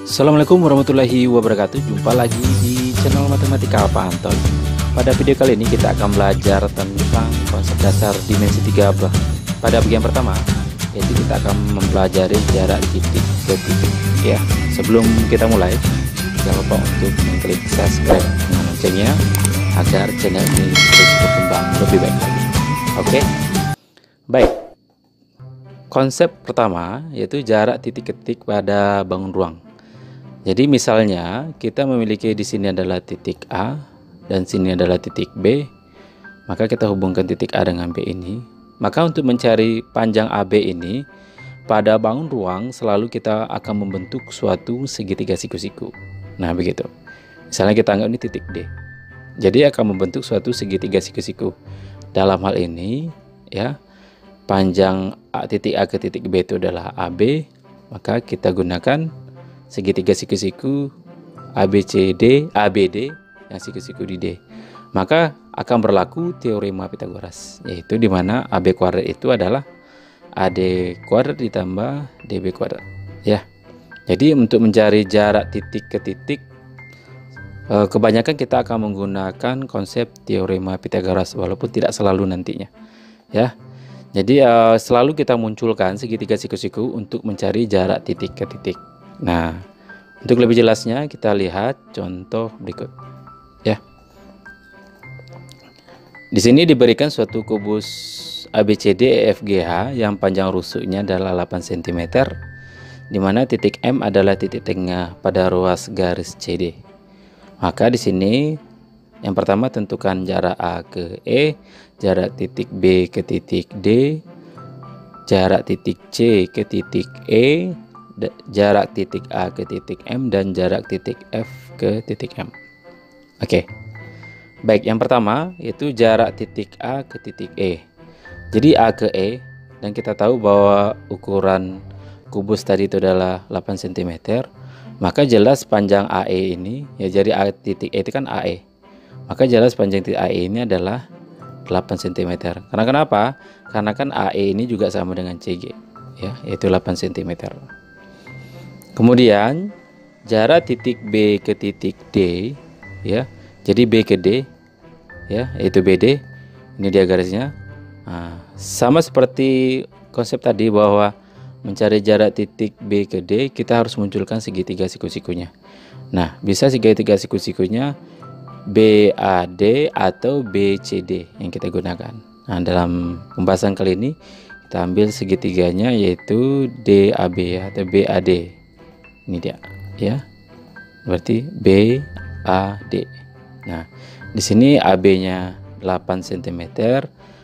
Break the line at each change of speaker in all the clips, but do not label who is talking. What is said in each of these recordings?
Assalamualaikum warahmatullahi wabarakatuh. Jumpa lagi di channel Matematika Pak Anton. Pada video kali ini kita akan belajar tentang konsep dasar dimensi 3 pada bagian pertama, yaitu kita akan mempelajari jarak titik ke titik. Ya, sebelum kita mulai, jangan lupa untuk mengklik subscribe dan loncengnya agar channel ini terus berkembang lebih baik lagi. Oke, baik. Konsep pertama yaitu jarak titik ke titik pada bangun ruang. Jadi misalnya kita memiliki di sini adalah titik A dan sini adalah titik B, maka kita hubungkan titik A dengan B ini. Maka untuk mencari panjang AB ini pada bangun ruang selalu kita akan membentuk suatu segitiga siku-siku. Nah begitu. Misalnya kita anggap ini titik D. Jadi akan membentuk suatu segitiga siku-siku. Dalam hal ini ya, panjang titik A ke titik B itu adalah AB, maka kita gunakan segitiga siku-siku ABCD, ABD yang siku-siku di D. Maka akan berlaku teorema Pitagoras, yaitu di mana AB kuadrat itu adalah AD kuadrat ditambah DB kuadrat. Ya. Jadi untuk mencari jarak titik ke titik, kebanyakan kita akan menggunakan konsep teorema Pitagoras, walaupun tidak selalu nantinya. Ya. Jadi selalu kita munculkan segitiga siku-siku untuk mencari jarak titik ke titik. Nah, untuk lebih jelasnya kita lihat contoh berikut. Ya. Di sini diberikan suatu kubus ABCD EFGH yang panjang rusuknya adalah 8 cm, di mana titik M adalah titik tengah pada ruas garis CD. Maka di sini yang pertama tentukan jarak A ke E, jarak titik B ke titik D, jarak titik C ke titik E, jarak titik A ke titik M, dan jarak titik F ke titik M. Oke. Baik, yang pertama yaitu jarak titik A ke titik E. Jadi A ke E, dan kita tahu bahwa ukuran kubus tadi itu adalah 8 cm, maka jelas panjang AE ini ya, jadi A titik E itu kan AE. Maka jelas panjang titik AE ini adalah 8 cm. Karena kenapa? Karena kan AE ini juga sama dengan CG, ya, yaitu 8 cm. Kemudian jarak titik B ke titik D, ya. Jadi B ke D, ya, yaitu BD. Ini dia garisnya. Nah, sama seperti konsep tadi bahwa mencari jarak titik B ke D, kita harus munculkan segitiga siku-sikunya. Nah, bisa segitiga siku-sikunya BAD atau BCD yang kita gunakan. Nah, dalam pembahasan kali ini kita ambil segitiganya yaitu DAB atau BAD. Ini dia, ya. Berarti BAD. Nah, di sini AB-nya 8 cm,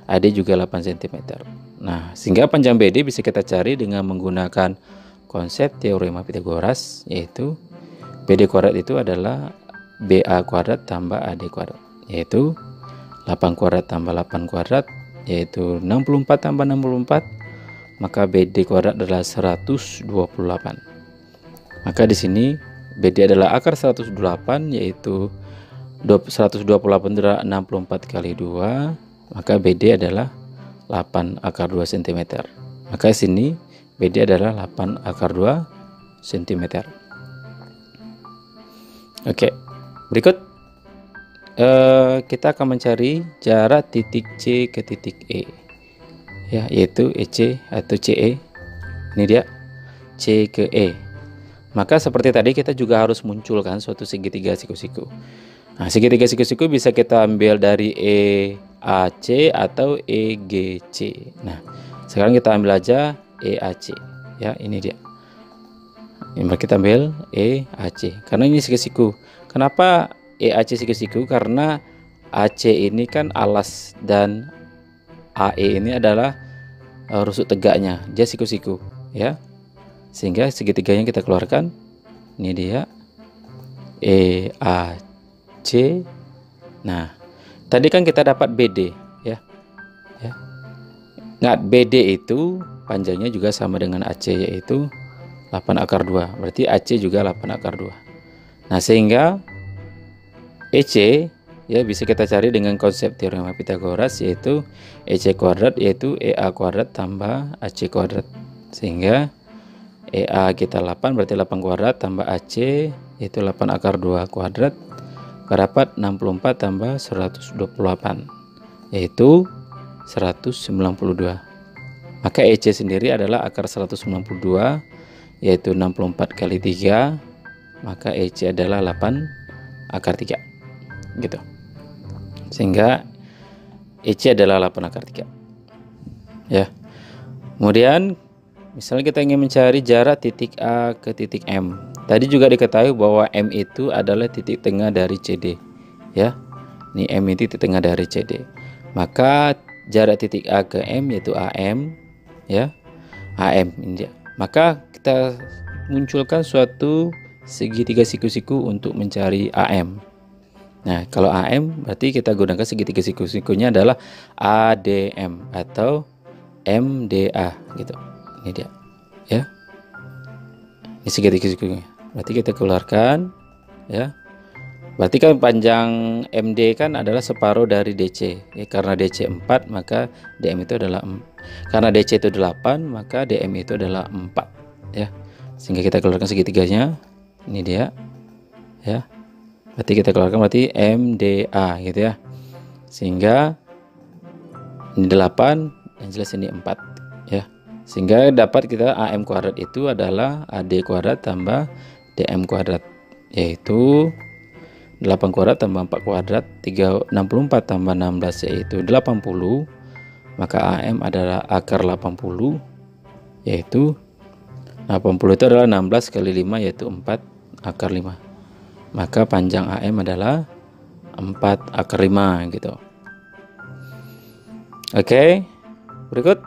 AD juga 8 cm. Nah, sehingga panjang BD bisa kita cari dengan menggunakan konsep teorema Pitagoras, yaitu BD kuadrat itu adalah BA kuadrat tambah AD kuadrat, yaitu 8 kuadrat tambah 8 kuadrat, yaitu 64 tambah 64, maka BD kuadrat adalah 128. Maka di sini BD adalah akar 128, yaitu 128 adalah 64 kali 2, maka BD adalah 8 akar 2 cm. Maka sini BD adalah 8 akar 2 cm. Oke. Berikut kita akan mencari jarak titik C ke titik E, ya, yaitu EC atau CE. Ini dia C ke E. Maka seperti tadi kita juga harus munculkan suatu segitiga siku-siku. Nah, segitiga siku-siku bisa kita ambil dari EAC atau EGC. Nah, sekarang kita ambil aja EAC, ya, ini dia. Ini kita ambil EAC karena ini siku-siku. Kenapa EAC siku-siku? Karena AC ini kan alas dan AE ini adalah rusuk tegaknya, dia siku-siku, ya. Sehingga segitiganya kita keluarkan. Ini dia EAC. Nah, tadi kan kita dapat BD, ya. Ya. Nah, BD itu panjangnya juga sama dengan AC, yaitu 8 akar 2. Berarti AC juga 8 akar 2. Nah, sehingga EC ya bisa kita cari dengan konsep teorema Pitagoras, yaitu EC kuadrat yaitu EA kuadrat tambah AC kuadrat. Sehingga EA kita 8, berarti 8 kuadrat tambah AC itu 8 akar 2 kuadrat, dapat 64 tambah 128 yaitu 192. Maka EC sendiri adalah akar 192 yaitu 64 kali 3, maka EC adalah 8 akar 3 gitu. Sehingga EC adalah 8 akar 3 ya. Kemudian misalnya kita ingin mencari jarak titik A ke titik M. Tadi juga diketahui bahwa M itu adalah titik tengah dari CD ya. Ini M itu titik tengah dari CD. Maka jarak titik A ke M yaitu AM ya. AM ini dia. Maka kita munculkan suatu segitiga siku-siku untuk mencari AM. Nah, kalau AM berarti kita gunakan segitiga siku-sikunya adalah ADM atau MDA gitu. Ini dia ya. Ini segitiga sikunya. Berarti kita keluarkan ya. Berarti kan panjang MD kan adalah separuh dari DC ya, karena DC 4 maka DM itu adalah karena DC itu 8 maka DM itu adalah 4 ya. Sehingga kita keluarkan segitiganya. Ini dia ya. Berarti kita keluarkan berarti MDA gitu ya. Sehingga ini 8, yang jelas ini 4 ya. Sehingga dapat kita AM kuadrat itu adalah AD kuadrat tambah DM kuadrat, yaitu 8 kuadrat tambah 4 kuadrat 64 tambah 16 yaitu 80. Maka AM adalah akar 80 yaitu 80 itu adalah 16 kali 5 yaitu 4 akar 5. Maka panjang AM adalah 4 akar 5 gitu. Oke, berikut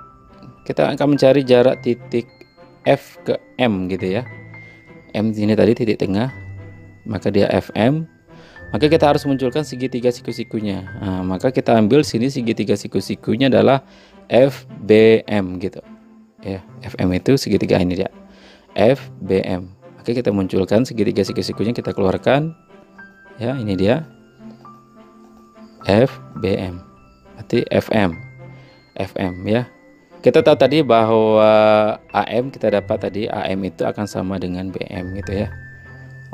kita akan mencari jarak titik F ke M gitu ya. M ini tadi titik tengah, maka dia FM. Maka kita harus munculkan segitiga siku-sikunya. Nah, maka kita ambil sini segitiga siku-sikunya adalah FBM gitu. Ya, FM itu segitiga ini dia. FBM. Maka kita munculkan segitiga siku-sikunya, kita keluarkan. Ya, ini dia. FBM. Berarti FM. FM ya. Kita tahu tadi bahwa AM kita dapat tadi AM itu akan sama dengan BM gitu ya.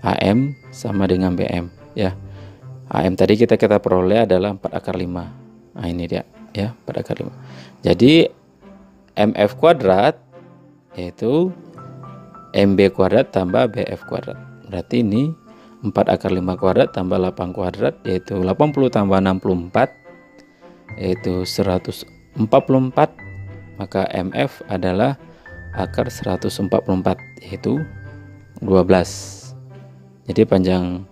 AM sama dengan BM ya. AM tadi kita peroleh adalah 4 akar 5. Nah, ini dia ya, 4 akar 5. Jadi MF kuadrat yaitu MB kuadrat tambah BF kuadrat. Berarti ini 4 akar 5 kuadrat tambah 8 kuadrat yaitu 80 tambah 64 yaitu 144. Maka MF adalah akar 144 yaitu 12. Jadi panjang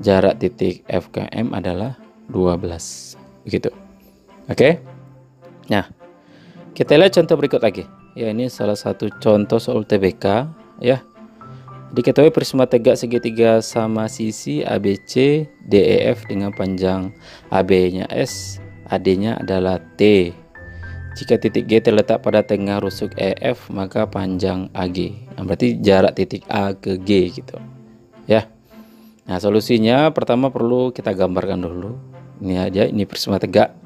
jarak titik F ke M adalah 12 begitu. Oke. Nah, kita lihat contoh berikut lagi. Ya, ini salah satu contoh soal TBK ya. Diketahui prisma tegak segitiga sama sisi ABC DEF dengan panjang AB-nya S, AD-nya adalah T. Jika titik G terletak pada tengah rusuk EF, maka panjang AG. Nah, berarti jarak titik A ke G gitu. Ya. Nah, solusinya pertama perlu kita gambarkan dulu. Ini aja, ini prisma tegak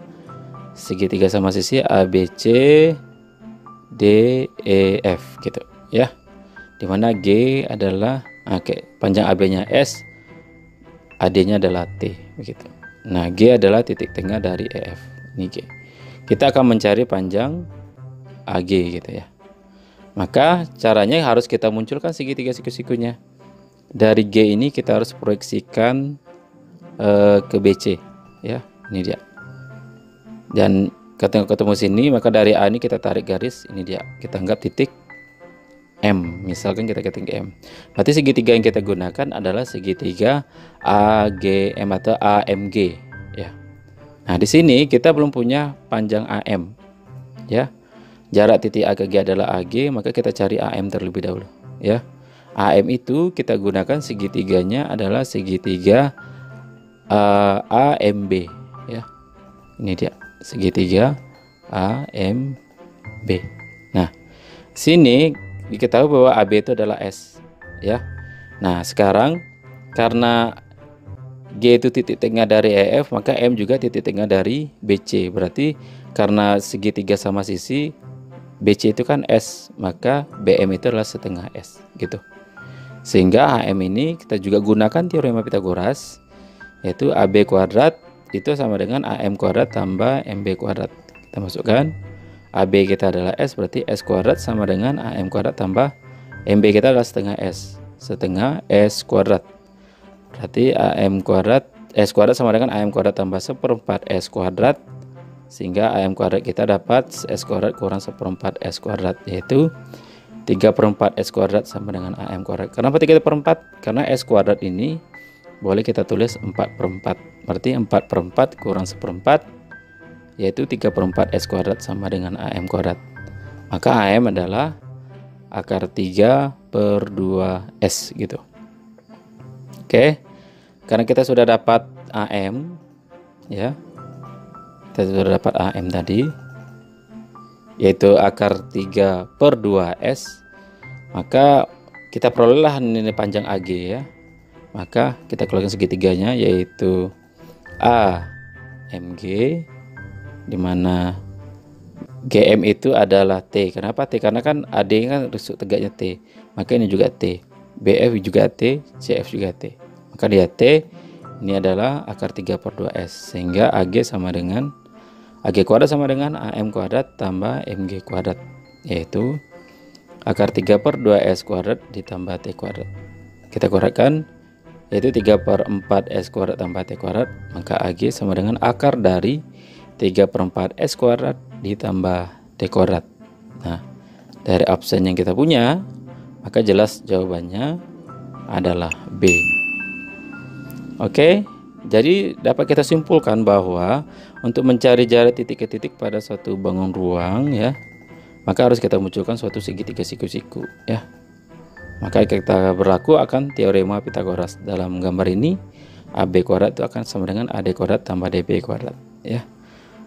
segitiga sama sisi ABC DEF gitu, ya. Dimana G adalah panjang AB-nya S, AD-nya adalah T begitu. Nah, G adalah titik tengah dari EF. Ini G. Kita akan mencari panjang AG gitu ya. Maka caranya harus kita munculkan segitiga siku-sikunya. Dari G ini kita harus proyeksikan ke BC ya. Ini dia. Dan ketemu sini, maka dari A ini kita tarik garis, ini dia. Kita anggap titik M. Misalkan kita ketik M. Berarti segitiga yang kita gunakan adalah segitiga AGM atau AMG ya. Nah, di sini kita belum punya panjang AM ya. Jarak titik A ke G adalah AG, maka kita cari AM terlebih dahulu ya. AM itu kita gunakan segitiganya adalah segitiga AMB ya. Ini dia segitiga AMB. Nah, sini diketahui bahwa AB itu adalah S ya. Nah, sekarang karena G itu titik tengah dari EF, maka M juga titik tengah dari BC. Berarti karena segitiga sama sisi, BC itu kan S, maka BM itu adalah setengah S gitu. Sehingga AM ini kita juga gunakan teorema Pitagoras, yaitu AB kuadrat itu sama dengan AM kuadrat tambah MB kuadrat. Kita masukkan AB kita adalah S, berarti S kuadrat sama dengan AM kuadrat tambah MB kita adalah setengah S. Setengah S kuadrat. Berarti AM kuadrat S kuadrat sama dengan AM kuadrat tambah 1/4 S kuadrat. Sehingga AM kuadrat kita dapat S kuadrat kurang 1/4 S kuadrat, yaitu 3/4 S kuadrat sama dengan AM kuadrat. Kenapa 3/4? Karena S kuadrat ini boleh kita tulis 4/4. Berarti 4/4 kurang 1/4, yaitu 3/4 S kuadrat sama dengan AM kuadrat. Maka AM adalah akar 3/2S gitu. Oke. Karena kita sudah dapat AM, ya. Kita sudah dapat AM tadi, yaitu akar 3/2S, maka kita perolehlah nilai panjang AG ya. Maka kita keluarkan segitiganya, yaitu AMG, dimana GM itu adalah T. Kenapa T? Karena kan AD kan rusuk tegaknya T, maka ini juga T. BF juga T, CF juga T, maka dia T. Ini adalah akar 3/2S, sehingga AG sama dengan AG kuadrat sama dengan AM kuadrat tambah MG kuadrat, yaitu akar 3/2S kuadrat ditambah T kuadrat. Kita kuadratkan, yaitu 3/4 S kuadrat tambah T kuadrat, maka AG sama dengan akar dari 3/4 S kuadrat ditambah T kuadrat. Nah, dari absen yang kita punya, maka jelas jawabannya adalah B. Oke. Jadi dapat kita simpulkan bahwa untuk mencari jarak titik ke titik pada suatu bangun ruang ya, maka harus kita munculkan suatu segitiga siku-siku ya. Maka kita berlaku akan teorema Pitagoras. Dalam gambar ini AB kuadrat itu akan sama dengan AD kuadrat tambah DB kuadrat ya.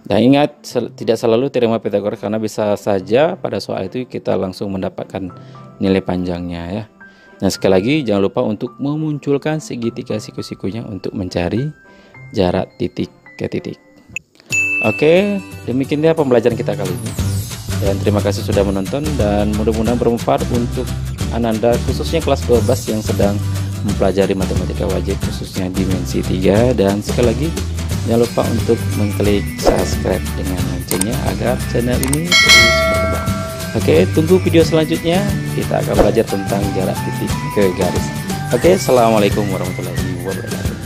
Dan ingat, tidak selalu teorema Pitagoras, karena bisa saja pada soal itu kita langsung mendapatkan nilai panjangnya ya. Nah, sekali lagi jangan lupa untuk memunculkan segitiga siku-sikunya untuk mencari jarak titik ke titik. Oke, demikianlah pembelajaran kita kali ini. Dan terima kasih sudah menonton, dan mudah-mudahan bermanfaat untuk Ananda, khususnya kelas 12 yang sedang mempelajari matematika wajib khususnya dimensi 3. Dan sekali lagi jangan lupa untuk mengklik subscribe dengan loncengnya agar channel ini terus berkembang. Oke, tunggu video selanjutnya. Kita akan belajar tentang jarak titik ke garis. Oke, assalamualaikum warahmatullahi wabarakatuh.